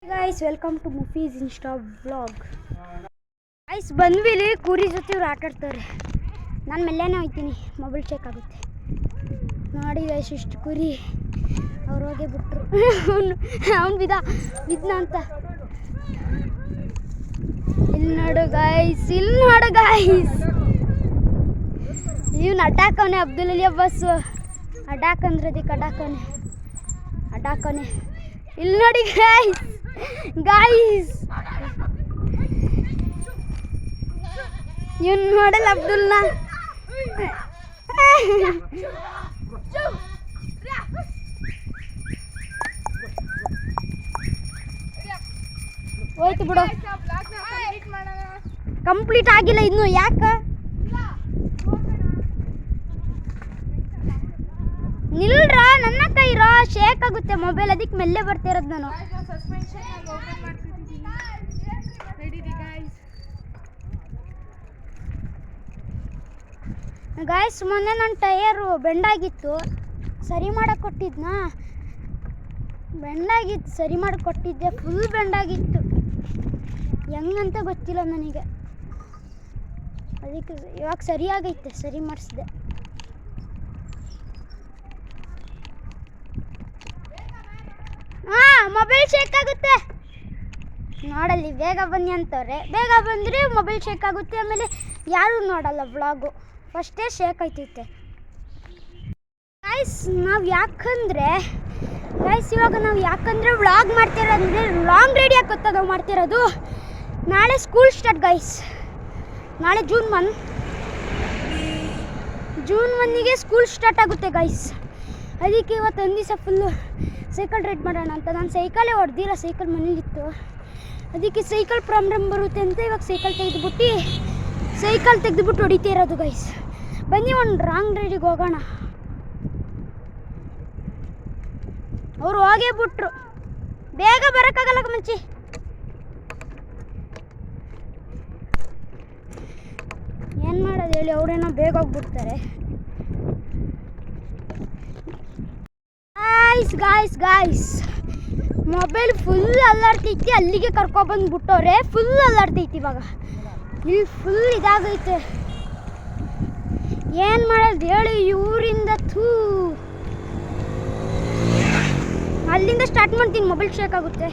Guys, welcome to Mufi's Insta vlog. Guys, ಬಂದ್ವಿಲಿ ಕುರಿ ಜೊತೆ ಇವ್ರು ಆಟ ಆಡ್ತಾರೆ. ನಾನು ಮೆಲ್ಲೇನೆ ಹೋಗ್ತೀನಿ, ಮೊಬೈಲ್ ಚೆಕ್ ಆಗುತ್ತೆ. ನೋಡಿ ಗೈಸ್, ಇಷ್ಟು ಕುರಿ ಅವ್ರು ಹೋಗೇ ಬಿಟ್ರು. ಅವ್ನು ಬಿದ್ನ ಅಂತ. ಇಲ್ಲಿ ನೋಡು ಗೈಸ್, ಇವನು ಅಡ್ಡಾಕವನೆ. ಅಬ್ದುಲ್ ಅಲಿ ಅಬ್ಬಾಸ್ ಅಡ್ಡಾಕ್ ಅಂದ್ರೆ ಅದಕ್ಕೆ ಅಡ್ಡಾಕವನೆ. ಇಲ್ಲಿ ನೋಡಿ ಗಾಯ್ಸ್ ಇವನು ನೋಡಲ್ಲ ಅಬ್ದುಲ್ನ. ಹೋಯ್ತು ಬಿಡು, ಕಂಪ್ಲೀಟ್ ಆಗಿಲ್ಲ ಇನ್ನು. ಯಾಕೆ ನಿಲ್ರ, ನನ್ನ ಕೈರೋ ಶೇಕ್ ಆಗುತ್ತೆ ಮೊಬೈಲ್, ಅದಕ್ಕೆ ಮೆಲ್ಲೆ ಬರ್ತಿರೋದು ನಾನು. ಗಾಯ್ಸ್, ಮೊನ್ನೆ ನನ್ನ ಟಯರು ಬೆಂಡಾಗಿತ್ತು, ಸರಿ ಮಾಡಕ್ಕೆ ಕೊಟ್ಟಿದ್ನಾ. ಬೆಂಡಾಗಿತ್ತು, ಸರಿ ಮಾಡಕ್ಕೆ ಕೊಟ್ಟಿದ್ದೆ. ಫುಲ್ ಬೆಂಡಾಗಿತ್ತು, ಹೆಂಗಂತ ಗೊತ್ತಿಲ್ಲ ನನಗೆ. ಅದಕ್ಕೆ ಇವಾಗ ಸರಿಯಾಗೈತೆ, ಸರಿ ಮಾಡಿಸಿದೆ. ಮೊಬೈಲ್ ಶೇಕ್ ಆಗುತ್ತೆ ನೋಡಲ್ಲಿ. ಬೇಗ ಬನ್ನಿ ಅಂತವ್ರೆ, ಬೇಗ ಬಂದರೆ ಮೊಬೈಲ್ ಶೇಕ್ ಆಗುತ್ತೆ. ಆಮೇಲೆ ಯಾರೂ ನೋಡಲ್ಲ ವ್ಲಾಗು, ಫಸ್ಟೇ ಶೇಕ್ ಆಯ್ತೈತೆ. ಗೈಸ್, ಇವಾಗ ನಾವು ಯಾಕಂದರೆ ವ್ಲಾಗ್ ಮಾಡ್ತಿರೋದಂದರೆ ಲಾಂಗ್ ರೇಡಿಯೋ ಕೊತ್ತ ನಾವು ಮಾಡ್ತಿರೋದು. ನಾಳೆ ಸ್ಕೂಲ್ ಸ್ಟಾರ್ಟ್ ಗೈಸ್. ನಾಳೆ ಜೂನ್ 1ಗೆ ಸ್ಕೂಲ್ ಸ್ಟಾರ್ಟ್ ಆಗುತ್ತೆ ಗೈಸ್. ಅದಕ್ಕೆ ಇವತ್ತು ಒಂದು ದಿವಸ ಫುಲ್ಲು ಸೈಕಲ್ ರೈಡ್ ಮಾಡೋಣ ಅಂತ. ನಾನು ಸೈಕಲೇ ಹೊಡೆದಿಲ್ಲ, ಸೈಕಲ್ ಮನೇಲಿತ್ತು. ಅದಕ್ಕೆ ಸೈಕಲ್ ಪ್ರಾಬ್ಲಮ್ ಬರುತ್ತೆ ಅಂತ ಇವಾಗ ಸೈಕಲ್ ತೆಗೆದುಬಿಟ್ಟು ಹೊಡಿತಾ ಇರೋದು ಗೈಸ್. ಬನ್ನಿ ಒಂದು ರಾಂಗ್ ರೈಡಿಗೆ ಹೋಗೋಣ. ಅವರು ಹೋಗೇ ಬಿಟ್ರು, ಬೇಗ ಬರೋಕ್ಕಾಗಲ್ಲ ಮುಂಚೆ. ಏನು ಮಾಡೋದು ಹೇಳಿ, ಅವರೇನೋ ಬೇಗ ಹೋಗ್ಬಿಡ್ತಾರೆ. ಗಾಯ್ಸ್ ಮೊಬೈಲ್ ಫುಲ್ ಅಲ್ಲಾಡ್ತೈತಿ, ಅಲ್ಲಿಗೆ ಕರ್ಕೊಬಂದ್ಬಿಟ್ಟವ್ರೆ. ಫುಲ್ ಅಲ್ಲಾಡ್ತೈತಿ ಇವಾಗ, ಇಲ್ಲಿ ಫುಲ್ ಇದಾಗೈತೆ. ಏನು ಮಾಡೋದು ಹೇಳಿ, ಇವರಿಂದ ಅಲ್ಲಿಂದ ಸ್ಟಾರ್ಟ್ ಮಾಡ್ತೀನಿ, ಮೊಬೈಲ್ ಶೇಕ್ ಆಗುತ್ತೆ.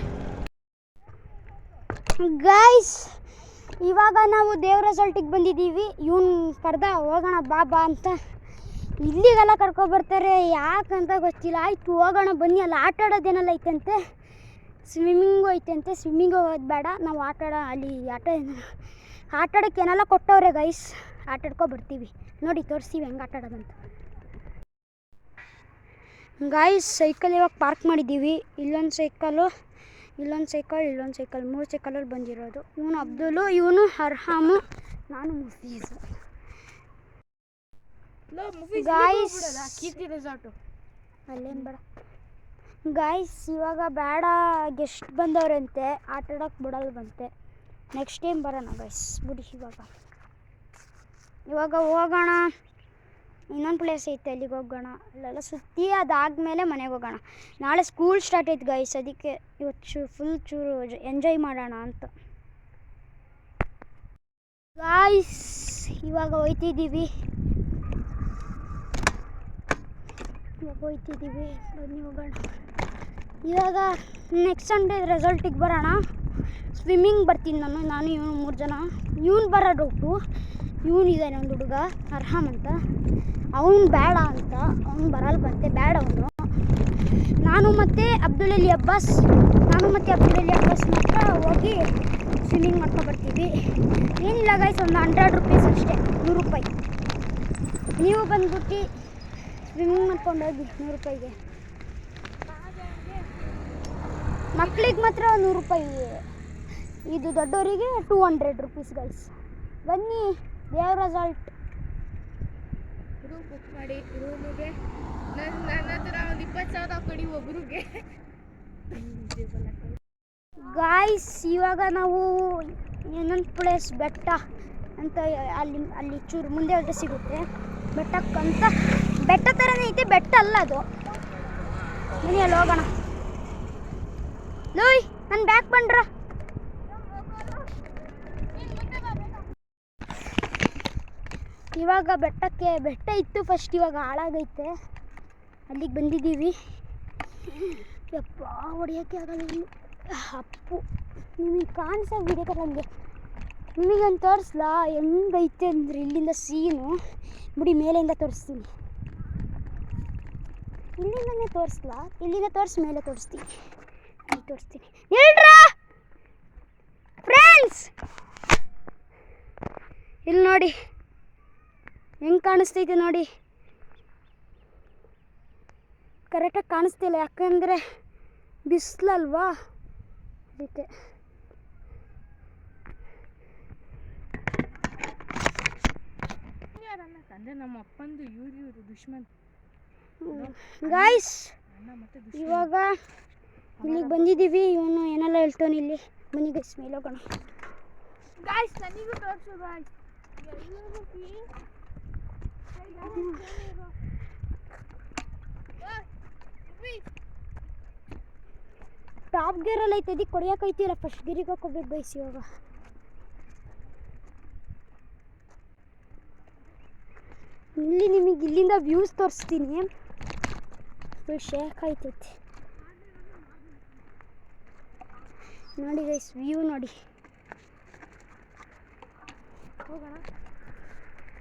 ಗಾಯ್ಸ್, ಇವಾಗ ನಾವು ದೇವ್ರ ರೆಸಾರ್ಟಿಗೆ ಬಂದಿದ್ದೀವಿ. ಇವನು ಕರ್ದ ಹೋಗೋಣ ಬಾ ಅಂತ. ಇಲ್ಲಿಗೆಲ್ಲ ಕರ್ಕೊಬರ್ತಾರೆ, ಯಾಕಂತ ಗೊತ್ತಿಲ್ಲ. ಆಯ್ತು ಹೋಗೋಣ ಬನ್ನಿ. ಅಲ್ಲಿ ಆಟ ಆಡೋದೇನೆಲ್ಲ ಐತಂತೆ, ಸ್ವಿಮ್ಮಿಂಗು ಐತಂತೆ. ಸ್ವಿಮ್ಮಿಂಗ್ ಹೋಗೋದು ಬೇಡ, ನಾವು ಅಲ್ಲಿ ಆಟಾಡೋಕ್ಕೆ ಏನೆಲ್ಲ ಕೊಟ್ಟವ್ರೆ ಗೈಸ್. ಆಟಾಡ್ಕೊಬರ್ತೀವಿ, ನೋಡಿ ತೋರಿಸ್ತೀವಿ ಹೆಂಗೆ ಆಟ ಆಡೋದಂತ. ಗಾಯ್ಸ್, ಸೈಕಲ್ ಇವಾಗ ಪಾರ್ಕ್ ಮಾಡಿದ್ದೀವಿ. ಇಲ್ಲೊಂದು ಸೈಕಲ್, 3 ಸೈಕಲಲ್ಲಿ ಬಂದಿರೋದು. ಇವನು ಅಬ್ದುಲ್ಲು, ಇವನು ಅರ್ಹಾಮು, ನಾನು ಮುಫೀಸ್. ಗಾಯ್ಸ್ ಅಲ್ಲೇನು ಬೇಡ ಗಾಯ್ಸ್. ಇವಾಗ ಬೇಡ, ಗೆಸ್ಟ್ ಬಂದವ್ರಂತೆ, ಆಟ ಆಡೋಕ್ಕೆ ಬಿಡಲ್ವಂತೆ. ನೆಕ್ಸ್ಟ್ ಟೈಮ್ ಬರೋಣ ಗೈಸ್, ಬಿಡಿ. ಇವಾಗ ಹೋಗೋಣ, ಇನ್ನೊಂದು ಪ್ಲೇಸ್ ಐತೆ, ಅಲ್ಲಿಗೆ ಹೋಗೋಣ. ಅಲ್ಲೆಲ್ಲ ಸುತ್ತಿ ಅದಾದಮೇಲೆ ಮನೆಗೆ ಹೋಗೋಣ. ನಾಳೆ ಸ್ಕೂಲ್ ಸ್ಟಾರ್ಟ್ ಐತೆ ಗೈಸ್, ಅದಕ್ಕೆ ಇವತ್ತು ಫುಲ್ ಚೂರು ಎಂಜಾಯ್ ಮಾಡೋಣ ಅಂತ. ಗಾಯ್ಸ್, ಇವಾಗ ಹೋಗ್ತಿದ್ದೀವಿ, ಬನ್ನಿ ಹೋಗೋಣ. ಇವಾಗ ನೆಕ್ಸ್ಟ್ ಸಂಡೇ ರೆಸಾರ್ಟಿಗೆ ಬರೋಣ. ಸ್ವಿಮ್ಮಿಂಗ್ ಬರ್ತೀನಿ ನಾನು ಇವನು 3 ಜನ. ಇವನು ಬರೋ ಡೌಟು. ಇವನಿದ್ದಾನೆ ಒಂದು ಹುಡುಗ, ಅರ್ಹಾಮ್ ಅಂತ. ಅವನು ಬೇಡ ಅಂತ, ಅವನು ಬರಲ್ಲ ಬಂತೆ, ಬೇಡ ಅವನು. ನಾನು ಮತ್ತು ಅಬ್ದುಲ್ ಅಲಿ ಅಬ್ಬಾಸ್ ಮಾತ್ರ ಹೋಗಿ ಸ್ವಿಮ್ಮಿಂಗ್ ಮಾಡ್ಕೊಬರ್ತೀವಿ. ಏನಿಲ್ಲ ಗೈಸ್, ಒಂದು 100 ರೂಪೀಸ್ ಅಷ್ಟೇ, 100 ರೂಪಾಯಿ. ನೀವು ಬಂದ್ಬಿಟ್ಟು ಸ್ವಿಮ್ಮಿಂಗ್ ಮಾಡ್ಕೊಂಡು ಹೋಗಿ 100 ರೂಪಾಯಿಗೆ. ಮಕ್ಕಳಿಗೆ ಮಾತ್ರ 100 ರೂಪಾಯಿ, ಇದು ದೊಡ್ಡವರಿಗೆ 200 ರೂಪೀಸ್ ಗೈಸ್. ಬನ್ನಿ, ದೇವ್ರ ರೆಸಾರ್ಟ್ ಬುಕ್ ಮಾಡಿ ರೂಮಿಗೆ. ನನ್ನ ಹತ್ರ ಒಂದು 20,000 ಕೊಡಿ ಒಬ್ರಿಗೆ. ಗಾಯ್ಸ್, ಇವಾಗ ನಾವು ಇನ್ನೊಂದು ಪ್ಲೇಸ್ ಬೆಟ್ಟ ಅಂತ, ಅಲ್ಲಿ ಚೂರು ಮುಂದೆ ಹೋದರೆ ಸಿಗುತ್ತೆ. ಬೆಟ್ಟಕ್ಕಂತ ಬೆಟ್ಟ ಥರನೇ ಐತೆ, ಬೆಟ್ಟ ಅಲ್ಲ ಅದು. ಬನ್ನಿ ಅಲ್ಲಿ ಹೋಗೋಣ. ಲೋಯ್ ನನ್ನ ಬ್ಯಾಗ್ ಬಂಡ್ರ. ಇವಾಗ ಬೆಟ್ಟ ಇತ್ತು ಫಸ್ಟ್, ಇವಾಗ ಹಾಳಾಗೈತೆ. ಅಲ್ಲಿಗೆ ಬಂದಿದ್ದೀವಿ. ಯಪ್ಪ ಹೊಡಿಯೋಕ್ಕೆ ಆಗಲ್ಲ ಇಲ್ಲಿ. ಅಪ್ಪು ನಿಮಗೆ ಕಾಣಿಸೋ ಬಿಡಬೇಕಲ್ಲ ನನಗೆ. ನಿಮಗಂತ ತೋರಿಸ್ಲಾ ಹೆಂಗೈತೆ ಅಂದರೆ ಇಲ್ಲಿಂದ ಸೀನು ಬಿಡಿ, ಮೇಲೆಯಿಂದ ತೋರಿಸ್ತೀನಿ. ಇಲ್ಲಿಂದನೇ ತೋರಿಸ್ಲಾ, ಇಲ್ಲಿಂದ ತೋರಿಸಿ ಮೇಲೆ ತೋರಿಸ್ತೀನಿ. ಹೇಳ್ರಾ ಫ್ರೆಂಡ್ಸ್, ಇಲ್ಲಿ ನೋಡಿ ಹೆಂಗೆ ಕಾಣಿಸ್ತೈತೆ ನೋಡಿ. ಕರೆಕ್ಟಾಗಿ ಕಾಣಿಸ್ತಿಲ್ಲ ಯಾಕಂದರೆ ಬಿಸಿಲಲ್ವಾ, ಅದಕ್ಕೆ. ಅಂದರೆ ನಮ್ಮ ಅಪ್ಪಂದು ಇವ್ರು ದುಶ್ಮನ್ ಗಾಯ್ಸ್. ಇವಾಗ ಇಲ್ಲಿಗೆ ಬಂದಿದ್ದೀವಿ. ಇವನು ಏನೆಲ್ಲ ಹೇಳ್ತಾನೆ ಇಲ್ಲಿ. ಬನ್ನಿ ಗೈಸ್ ಮೇಲೆ ಹೋಗೋಣ. ಗಾಯ್ಸ್ ನನಗೂ ತೋರಿಸು ಗಾಯ್ಸ್. ಟಾಪ್ ಗೇರಲ್ಲಿ ಐತೆ, ಇದಕ್ಕೆ ಕೊಡಿಯೋಕೈತಿಲ್ಲ. ಫಸ್ಟ್ ಗಿರಿಗೆ ಹೋಗ್ಬೇಕು ಗೈಸ್. ಇವಾಗ ಇಲ್ಲಿ ನಿಮಗೆ ಇಲ್ಲಿಂದ ವ್ಯೂಸ್ ತೋರಿಸ್ತೀನಿ. ಫುಲ್ ಶೇಕ್ ಆಯ್ತೈತಿ ನೋಡಿ ಗೈಸ್, ವ್ಯೂ ನೋಡಿ. ಹೋಗೋಣ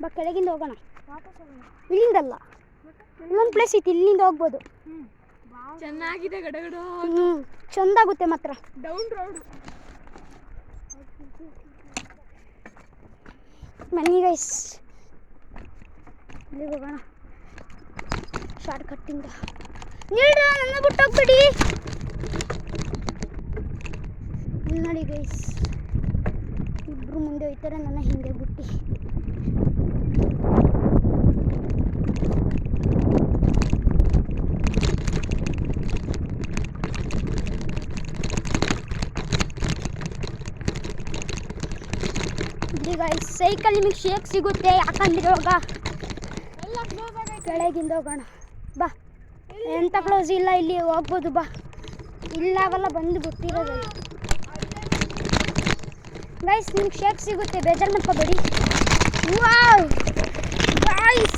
ಬಾ, ಕೆಳಗಿಂದ ಹೋಗೋಣ. ವಾಪಸ್ ಹೋಗೋಣ. ಇಲ್ಲಿಂದಲ್ಲ, ಇಲ್ಲೊಂದು ಪ್ಲೇಸ್ ಐತಿ, ಇಲ್ಲಿಂದ ಹೋಗ್ಬೋದು. ಚೆನ್ನಾಗಿದೆ ಗಡಗಡ. ಚಂದಾಗುತ್ತೆ ಮಾತ್ರ. Down road. ಬನ್ನಿ ಗೈಸ್, ಇಲ್ಲಿಗೆ ಹೋಗೋಣ. ಶಾರ್ಟ್ ಕಟ್ಟಿಂದ ನನ್ನ ಬಿಟ್ಟೋಗ್ಬಿಡಿ. ನೋಡಿ ಗೈಸ್, ಇಬ್ರು ಮುಂದೆ ಹೋಯ್ತಾರೆ, ನನ್ನ ಹಿಂದೆ ಬಿಟ್ಟು. ಇಲ್ಲಿ ಗೈಸ್ ಸೈಕಲ್ ನಿಮಗೆ ಶೇಕ್ ಸಿಗುತ್ತೆ, ಯಾಕಂದ್ರೆ ಇವಾಗ ಕೆಳಗಿಂದ ಹೋಗೋಣ. ಬಾ, ಎಂಥ ಕ್ಲೋಸ್ ಇಲ್ಲ, ಇಲ್ಲಿ ಹೋಗ್ಬೋದು. ಬಾ, ಇಲ್ಲಾವೆಲ್ಲ ಬಂದು ಗೊತ್ತಿರೋದು ಗೈಸ್. ನಿಮ್ಗೆ ಶೇಕ್ ಸಿಗುತ್ತೆ, ಬೇಜಾರು ಮಾಡ್ಕೋಬೇಡಿ. ವಾವ್ ಗೈಸ್,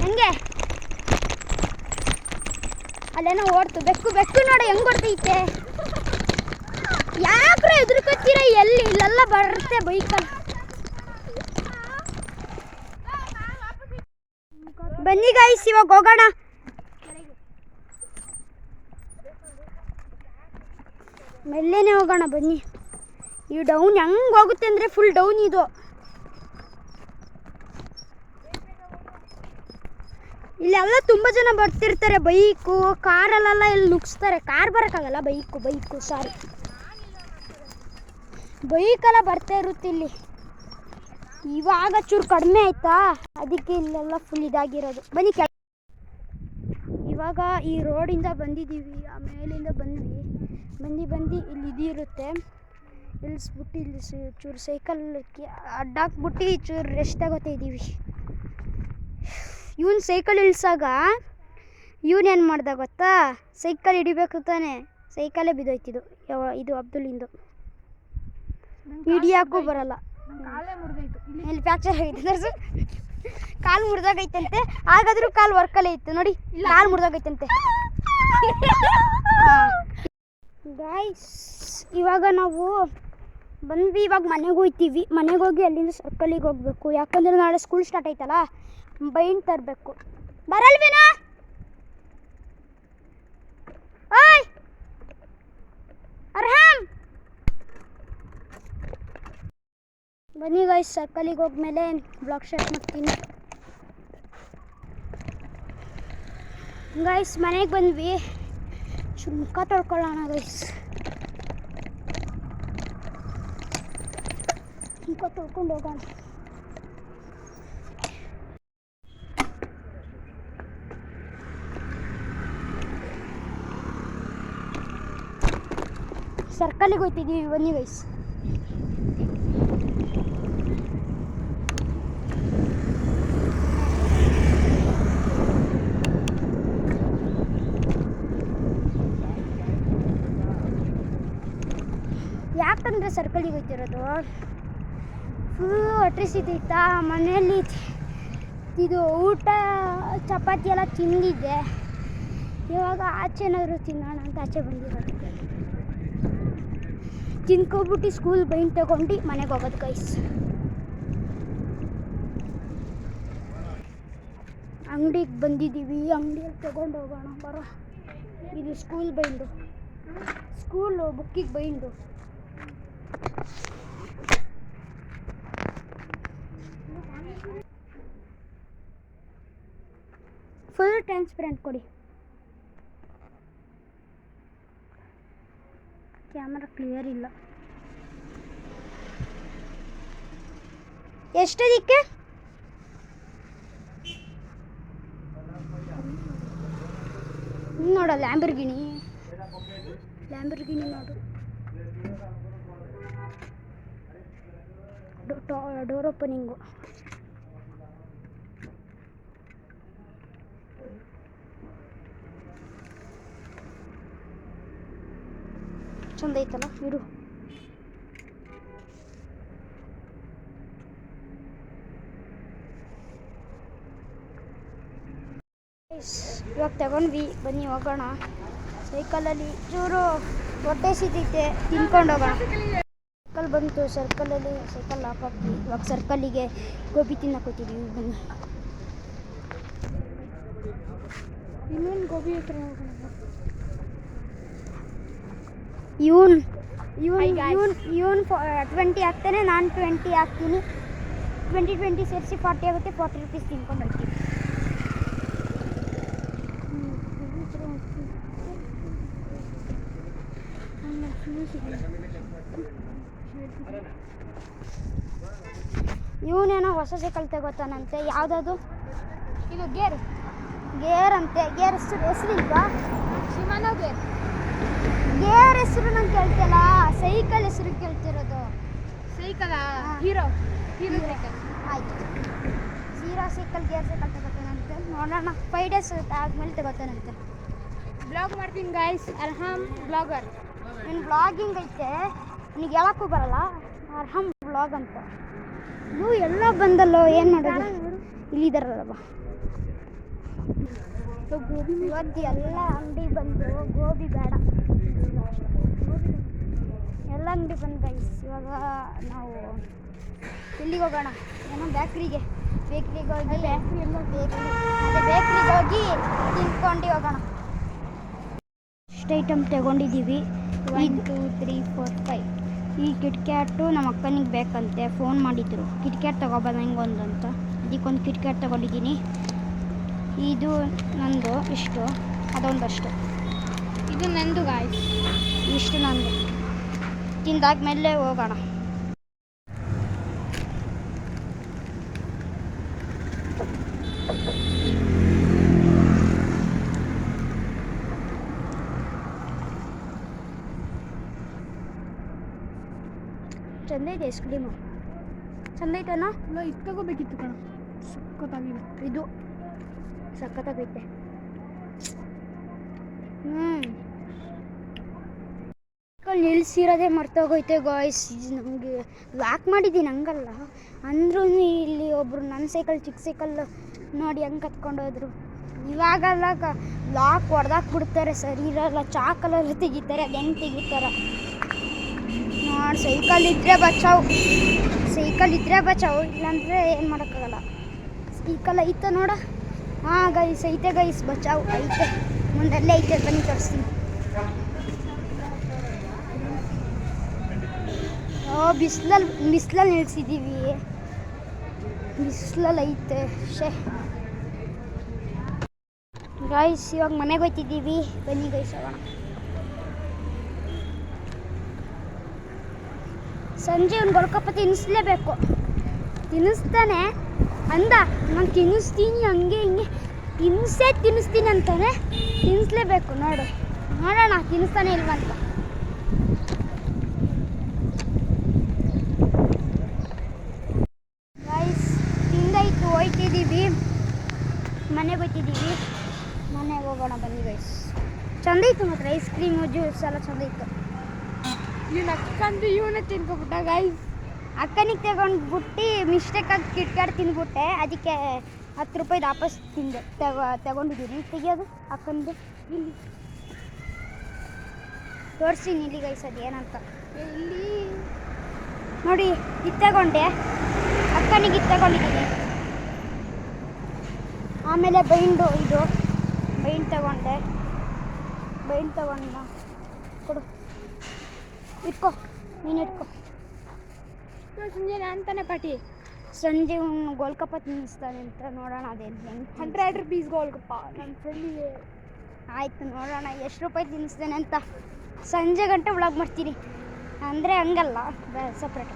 ಹೆಂಗೆ ಅಲ್ಲೇನೋ ಓಡ್ತು ಬೆಕ್ಕು ನೋಡಿ ಹೆಂಗೆ ಓಡ್ತೈತೆ. ಯಾಕ್ರೆ ಎದುರ್ಕೊತೀರ? ಇಲ್ಲೆಲ್ಲ ಬರುತ್ತೆ ಬೈಕಲ್ಲಿ. ಬನ್ನಿ ಗೈಸ್, ಇವಾಗ ಹೋಗೋಣ. ಮೆಲ್ಲೆನೆ ಹೋಗೋಣ ಬನ್ನಿ. ಈ ಡೌನ್ ಹೆಂಗೆ ಹೋಗುತ್ತೆ ಅಂದರೆ ಫುಲ್ ಡೌನ್ ಇದು. ಇಲ್ಲೆಲ್ಲ ತುಂಬ ಜನ ಬರ್ತಿರ್ತಾರೆ. ಬೈಕು ಕಾರಲ್ಲೆಲ್ಲ ಇಲ್ಲಿ ನುಗ್ಸ್ತಾರೆ. ಕಾರ್ ಬರೋಕ್ಕಾಗಲ್ಲ, ಬೈಕು ಸಾರಿ, ಬೈಕೆಲ್ಲ ಬರ್ತಾ ಇರುತ್ತೆ ಇಲ್ಲಿ. ಇವಾಗ ಚೂರು ಕಡಿಮೆ ಆಯ್ತಾ, ಅದಕ್ಕೆ ಇಲ್ಲೆಲ್ಲ ಫುಲ್ ಇದಾಗಿರೋದು. ಬನ್ನಿ ಇವಾಗ ಈ ರೋಡಿಂದ ಬಂದಿದ್ದೀವಿ, ಆ ಮೇಲಿಂದ ಬಂದು ಇಲ್ಲಿ ಇದಿರುತ್ತೆ. ಇಳಿಸ್ಬಿಟ್ಟು ಇಲ್ಲಿ ಚೂರು ಸೈಕಲ್ ಅಡ್ಡಾಕ್ಬಿಟ್ಟು ಚೂರು ರೆಸ್ಟ್ ತಗೋತಾ ಇದ್ದೀವಿ. ಇವನು ಸೈಕಲ್ ಇಳಿಸಾಗ ಇವನೇನು ಮಾಡ್ದ ಗೊತ್ತಾ, ಸೈಕಲ್ ಹಿಡಿಬೇಕು ತಾನೆ, ಸೈಕಲೇ ಬಿದ್ದೋಯ್ತಿದ್ದು. ಇದು ಅಬ್ದುಲಿಂದು ಹಿಡಿಯೋಕ್ಕೂ ಬರಲ್ಲ. ಇಲ್ಲಿ ಫ್ಯಾಕ್ಚರ್ ಆಗೈತೆ, ಕಾಲು ಮುರಿದೋಗೈತಂತೆ. ಹಾಗಾದ್ರೂ ಕಾಲು ವರ್ಕಲ್ಲೇ ಇತ್ತು ನೋಡಿ, ಕಾಲು ಮುರಿದೋಗೈತಂತೆ. ಗಾಯ್ಸ್ ಇವಾಗ ನಾವು ಬಂದ್ವಿ, ಇವಾಗ ಮನೆಗೆ ಹೋಗ್ತೀವಿ. ಮನೆಗೆ ಹೋಗಿ ಅಲ್ಲಿಂದ ಸರ್ಕಲಿಗೆ ಹೋಗ್ಬೇಕು, ಯಾಕಂದರೆ ನಾಳೆ ಸ್ಕೂಲ್ ಸ್ಟಾರ್ಟ್ ಆಯ್ತಲ್ಲ, ಬೈನ್ ತರಬೇಕು. ಬರಲ್ವೇನಾ? ಓಯ್ ಅರ್ಹಮ್, ಬನ್ನಿ ಗೈಸ್, ಸರ್ಕಲಿಗೆ ಹೋಗ್ಮೇಲೆ ಬ್ಲಾಗ್ ಸ್ಟಾರ್ಟ್ ಮಾಡ್ತೀನಿ. ಗೈಸ್ ಮನೆಗೆ ಬಂದ್ವಿ, ಮುಖ ತೊಳ್ಕೊಳ್ಳೋಣ ಗೈಸ್. ಮುಖ ತೊಳ್ಕೊಂಡು ಹೋಗೋಣ. ಸರ್ಕಲಿಗೆ ಹೋಗ್ತಿದ್ದೀವಿ, ಬನ್ನಿ ಗೈಸ್. ಯಾಕಂದರೆ ಸರ್ಕಲಿಗೆ ಹೋಗ್ತಿರೋದು ಫುಲ್ ಹೊಟ್ಟೆಸಿತೈತಾ ಮನೆಯಲ್ಲಿ ಇದು ಊಟ ಚಪಾತಿ ಎಲ್ಲ ತಿಂದಿದ್ದೆ. ಇವಾಗ ಆಚೆ ಏನಾದರೂ ತಿನ್ನೋಣ ಅಂತ ಆಚೆ ಬಂದಿರೋದು. ತಿನ್ಕೊಬಿಟ್ಟು ಸ್ಕೂಲ್ ಬೈನ್ ತಗೊಂಡು ಮನೆಗೆ ಹೋಗೋದು ಗೈಸ್. ಅಂಗಡಿಗೆ ಬಂದಿದ್ದೀವಿ, ಅಂಗಡಿಯಲ್ಲಿ ತಗೊಂಡು ಹೋಗೋಣ ಬರೋ. ಇದು ಸ್ಕೂಲ್ ಬೈಂಡು, ಸ್ಕೂಲು ಬುಕ್ಕಿಗೆ ಬೈಂಡು. ಫುಲ್ ಟ್ರಾನ್ಸ್ಪರೆಂಟ್ ಕೊಡಿ. ಕ್ಯಾಮರಾ ಕ್ಲಿಯರ್ ಇಲ್ಲ. ಎಷ್ಟದಕ್ಕೆ? ನೋಡ ಲ್ಯಾಂಬರ್ಗಿನಿ ನೋಡು. Door opening. ಚಂದ ಐತಲ್ಲ ಇಡು. ಇವಾಗ ತಗೊಂಡ್ವಿ, ಬನ್ನಿ ಹೋಗೋಣ. ಸೈಕಲಲ್ಲಿ ಚೂರು ಹೊಟ್ಟೆ ಸಿತೈತೆ, ತಿನ್ಕೊಂಡು ಹೋಗೋಣ. ಸರ್ಕಲ್ ಬಂತು, ಸರ್ಕಲಲ್ಲಿ ಸೈಕಲ್ ಹಾಕಾಕ್ತೀವಿ. ಇವಾಗ ಸರ್ಕಲ್ಲಿಗೆ ಗೋಬಿ ತಿನ್ನಕೋತಿದ್ದೀವಿ. ಬನ್ನಿ ಇನ್ನೇನು ಗೋಬಿ ಹತ್ರ ಹೋಗೋಣ. ಇವನ್ 20 ಹಾಕ್ತಾನೆ, ನಾನು 20 ಹಾಕ್ತೀನಿ. 20 ಸೇರಿಸಿ 40 ಆಗುತ್ತೆ. 40 ರೂಪೀಸ್ ತಿನ್ಕೊಂಡು ಹೋಗ್ತೀವಿ. ಇವನೇನೋ ಹೊಸ ಸೈಕಲ್ ತಗೋತಾನಂತೆ. ಯಾವುದದು? ಇದು ಗೇರ್ ಅಂತೆ. ಗೇರ್ ಹೆಸರಿಲ್ವಾ? ಶಿಮಾನೋ ಗೇರ್ ಹೆಸರು ನಂಗೆ ಕೇಳ್ತಿಲ್ಲ, ಸೈಕಲ್ ಹೆಸರು ಕೇಳ್ತಿರೋದು. Cycle Hero cycle. ಆಯ್ತು, ಹೀರೋ ಸೈಕಲ್ ಗೇರ್ ಸೈಕಲ್ ತಗೋತಾನಂತೆ. ನೋಡೋಣ 5 ಡೇಸ್ ಆದ್ಮೇಲೆ ತಗೋತಾನಂತೆ. ಬ್ಲಾಗ್ ಮಾಡ್ತೀನಿ ಗೈಸ್. ಅರ್ಹಮ್ ಬ್ಲಾಗರ್. ನೀನು ಬ್ಲಾಗಿಂಗ್ ಐತೆ, ನನಗೆ ಹೇಳಕ್ಕೂ ಬರಲ್ಲ. ಅರ್ಹಮ್ ಬ್ಲಾಗ್ ಅಂತ. ನೀವು ಎಲ್ಲ ಬಂದಲ್ಲೋ, ಏನು ಮಾಡೋದು? ಇಲ್ಲಿದ್ದಾರಲ್ವ. ಇವತ್ತು ಎಲ್ಲ ಅಂಗಡಿ ಬಂದು ಗೋಬಿ ಬೇಡ, ಎಲ್ಲ ಅಂಗಡಿ ಬಂದು ಗೈಸ್. ಇವಾಗ ನಾವು ಎಲ್ಲಿಗೆ ಹೋಗೋಣ? ಏನೋ ಬೇಕ್ರಿಗೆ ಹೋಗಿ ಬೇಕ್ರಿಗೆ ಹೋಗಿ ತಿನ್ಕೊಂಡು ಹೋಗೋಣ. ಇಷ್ಟು ಐಟಮ್ ತಗೊಂಡಿದ್ದೀವಿ. 1 2 3 4 5. ಈ ಕಿಟ್ಕ್ಯಾಟು ನಮ್ಮ ಅಕ್ಕನಿಗೆ ಬೇಕಂತೆ, ಫೋನ್ ಮಾಡಿದ್ರು ಕಿಟ್ಕ್ಯಾಟ್ ತೊಗೊಬಂದು ಹೆಂಗೊಂದು ಅಂತ. ಇದಕ್ಕೊಂದು ಕಿಟ್ಕ್ಯಾಟ್ ತೊಗೊಂಡಿದ್ದೀನಿ. ಇದು ನಂದು ಇಷ್ಟು, ಅದೊಂದಷ್ಟು. ಇದು ನಂದು ಗಾಯ್ಸ್, ಇಷ್ಟು ನಂದು. ತಿಂದಾದ್ಮೇಲೆ ಹೋಗೋಣ. ಚಂದ ಇದೆ ಐಸ್ ಕ್ರೀಮು, ಚಂದ ಐತೆನಾ? ಇಲ್ಲ, ಇದು ತಗೋಬೇಕಿತ್ತು ಕಣ, ಸಕ್ಕತ್ತಾಗಿದೆ. ಇದು ಸಕ್ಕತ್ತಾಗೈತೆ. ನಿಲ್ಸಿರೋದೇ ಮರ್ತೋಗೈತೆ ಗಾಯ್ಸ್. ನಮಗೆ ಲಾಕ್ ಮಾಡಿದ್ದೀನಿ, ಹಂಗಲ್ಲ ಅಂದ್ರೂ ಇಲ್ಲಿ ಒಬ್ಬರು ನನ್ನ ಸೈಕಲ್ ಚಿಕ್ಕ ಸೈಕಲ್ ನೋಡಿ ಹಂಗೆ ಕತ್ಕೊಂಡು ಹೋದ್ರು. ಇವಾಗೆಲ್ಲ ಲಾಕ್ ಹೊಡೆದಾಕ್ಬಿಡ್ತಾರೆ, ಸರಿ ಇರೋಲ್ಲ. ಚಾಕಲೆಲ್ಲ ತೆಗಿತಾರೆ, ಅದು ಹೆಂಗೆ ತೆಗಿತಾರೆ ನೋಡಿ. ಸೈಕಲ್ ಇದ್ದರೆ ಬಚಾವು, ಇಲ್ಲಾಂದರೆ ಏನು ಮಾಡೋಕ್ಕಾಗಲ್ಲ. ಸೈಕಲ್ ಐತೆ ನೋಡ. ಹಾಂ ಗೈಸ್, ಐತೆ ಗೈಸ್, ಬಚಾವು ಐತೆ. ಮುಂದಲ್ಲೇ ಐತೆ, ಬನ್ನಿ ತೋರಿಸ್ತೀನಿ. ಬಿಸಿಲಲ್ಲಿ ನಿಲ್ಸಿದ್ದೀವಿ, ಬಿಸಿಲಲ್ಲಿ ಐತೆ. ಗೈಸ್ ಇವಾಗ ಮನೆಗೆ ಹೋಗ್ತಿದ್ದೀವಿ, ಬನ್ನಿ ಗೈಸ್ ಹೋಗೋಣ. ಸಂಜೆ ಒಂದು ಗೊಳ್ಕಪ್ಪ ತಿನ್ನಿಸ್ಲೇಬೇಕು. ತಿನ್ನಿಸ್ತಾನೆ ಅಂದ, ನಾನು ತಿನ್ನಿಸ್ತೀನಿ ಹಂಗೆ ಹಿಂಗೆ ತಿನ್ನಿಸ್ತೀನಿ ಅಂತಾನೆ. ತಿನ್ನಿಸ್ಲೇಬೇಕು. ನೋಡೋಣ ತಿನ್ನಿಸ್ತಾನೆ ಇಲ್ವಂತ. ಗೈಸ್ ತಿಂದಾಯ್ತು, ಹೋಯ್ತಿದ್ದೀವಿ, ಮನೆಗೆ ಹೋಗ್ತಿದ್ದೀವಿ. ಮನೆಗೆ ಹೋಗೋಣ ಬನ್ನಿ ಗೈಸ್. ಚಂದ ಇತ್ತು ಮಾತ್ರ, ಐಸ್ ಕ್ರೀಮು ಜ್ಯೂಸ್ ಎಲ್ಲ ಚಂದ ಇತ್ತು. ಇವ್ನ ಅಕ್ಕಂದು ಇವನೇ ತಿನ್ಕೊಬಿಟ್ಟ ಗೈಸ್. ಅಕ್ಕನಿಗೆ ತಗೊಂಡ್ಬಿಟ್ಟು ಮಿಸ್ಟೇಕಾಗಿ ಕಿಟ್ಕಾಡ್ ತಿಂದ್ಬಿಟ್ಟೆ, ಅದಕ್ಕೆ 10 ರೂಪಾಯಿ ವಾಪಸ್ ತಿಂದೆ ತಗೊಂಡಿದ್ದೀನಿ. ತೆಗಿಯೋದು ಅಕ್ಕಂದು ಇಲ್ಲಿ ತೋರಿಸ್ತೀನಿ ಇಲ್ಲಿ ಗೈಸ್ ಅದು ಏನಂತ. ಇಲ್ಲಿ ನೋಡಿ ಇದು ತಗೊಂಡೆ, ಅಕ್ಕನಿಗೆ ಇದು ತಗೊಂಡಿದ್ದೀನಿ. ಆಮೇಲೆ ಬೈಂಡ್ ತಗೊಂಡೆ. ಬೈಂಡ್ ತಗೊಂಡ ಕೊಡು, ಇಟ್ಕೊ, ನೀನು ಇಟ್ಕೊ. ಸಂಜೆ ಅಂತಾನೆ ಪಾಟಿ ಸಂಜೆ ಗೋಲ್ಕಪ್ಪ ತಿನ್ನಿಸ್ತಾನೆ ಅಂತ ನೋಡೋಣ ಅದೇನು ಹೆಂಗೆ. 100 rupees ಗೋಲ್ಗಪ್ಪ ನನ್ನ ಫ್ರೆಂಡಿಗೆ. ಆಯಿತು ನೋಡೋಣ ಎಷ್ಟು ರೂಪಾಯಿ ತಿನ್ನಿಸ್ತಾನೆ ಅಂತ. ಸಂಜೆ ಗಂಟೆ ವ್ಲಾಗ್ ಮಾಡ್ತೀನಿ ಅಂದರೆ ಹಂಗಲ್ಲ, ಸಪ್ರೇಟ್.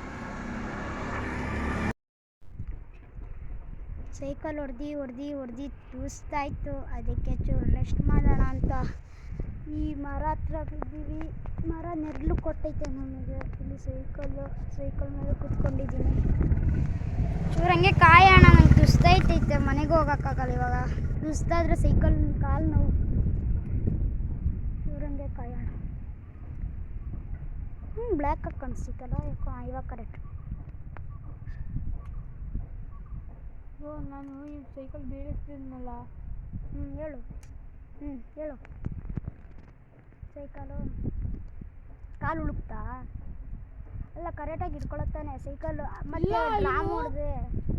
ಸೈಕಲ್ ಹೊಡೆದು ತೂಸ್ತಾಯಿತ್ತು, ಅದಕ್ಕೆ ಚೂರು ರೆಸ್ಟ್ ಮಾಡೋಣ ಅಂತ ಈ ಮರ ಹತ್ರ ಬಿದ್ದೀವಿ. ಮರ ನೆರಳು ಕೊಟ್ಟೈತೆ ನಮಗೆ. ಇಲ್ಲಿ ಸೈಕಲ್ ಮೇಲೆ ಕೂತ್ಕೊಂಡಿದ್ದೀನಿ. ಚೂರು ಹಂಗೆ ಕಾಯೋಣ, ನಂಗೆ ತುಸ್ತೈತೈತೆ, ಮನೆಗೆ ಹೋಗೋಕ್ಕಾಗಲ್ಲ ಇವಾಗ. ತುಸ್ತಾದ್ರೆ ಸೈಕಲ್ ಕಾಲು ನೋವು. ಚೂರು ಹಂಗೆ ಕಾಯೋಣ. ಬ್ಲ್ಯಾಕಾಗಿ ಕಾಣಿಸ್ತೈತಲ್ಲ ಯಾಕೋ. ಇವಾಗ ಕರೆಕ್ಟ್. ನಾನು ಈ ಸೈಕಲ್ ಬೀಳಿಸ್ತಿದ್ನಲ್ಲ. ಹೇಳು. ಹೇಳು. ಸೈಕಲು ಕಾಲು ಉಳುಕ್ತಾ? ಅಲ್ಲ ಕರೆಕ್ಟಾಗಿ ಇಟ್ಕೊಳತ್ತಾನೆ ಸೈಕಲ್. ಮತ್ತೆ ಲಾಮ್ ಹೊಡೆದೆ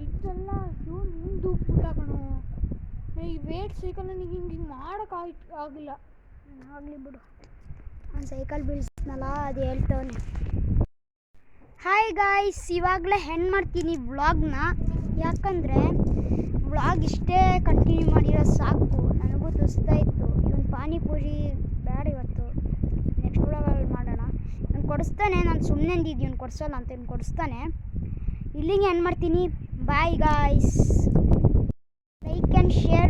ಇಷ್ಟೆಲ್ಲ ಇವನು ಹಿಂಗೆ ದೂಕ್ಬಿಟ್ಟ ಕಣೋ. ಈ ವೇಟ್ ಸೈಕಲ್ ನನಗೆ ಹಿಂಗೆ ಮಾಡೋಕ್ಕಾಗಿಲ್ಲ. ಆಗಲಿ ಬಿಡು, ಅವ್ನು ಸೈಕಲ್ ಬೀಳಿಸ್ನಲ್ಲ ಅದು ಹೇಳ್ತವನೆ. ಹಾಯ್ ಗಾಯ್ಸ್, ಇವಾಗಲೇ ಹೆಣ್ಣು ಮಾಡ್ತೀನಿ ವ್ಲಾಗ್ನ. ಯಾಕಂದರೆ ವ್ಲಾಗ್ ಇಷ್ಟೇ ಕಂಟಿನ್ಯೂ ಮಾಡಿರೋ ಸಾಕು. ನನಗೂ ತುಸ್ತಾಯಿತ್ತು. ಇವನು ಪಾನಿಪುರಿ ಬೇಡ ಇವತ್ತು, ನೆಕ್ಸ್ಟ್ ವ್ಲಾಗಲ್ಲಿ ಮಾಡೋಣ. ನಾನು ಕೊಡಿಸ್ತಾನೆ, ನಾನು ಸುಮ್ಮನೆ ಅಂದಿದ್ದು ಇವ್ನು ಕೊಡಿಸೋಲ್ಲ ಅಂತ. ಇವ್ನು ಕೊಡಿಸ್ತಾನೆ. ಇಲ್ಲಿಗೆ ಏನು ಮಾಡ್ತೀನಿ. Bye guys, like and share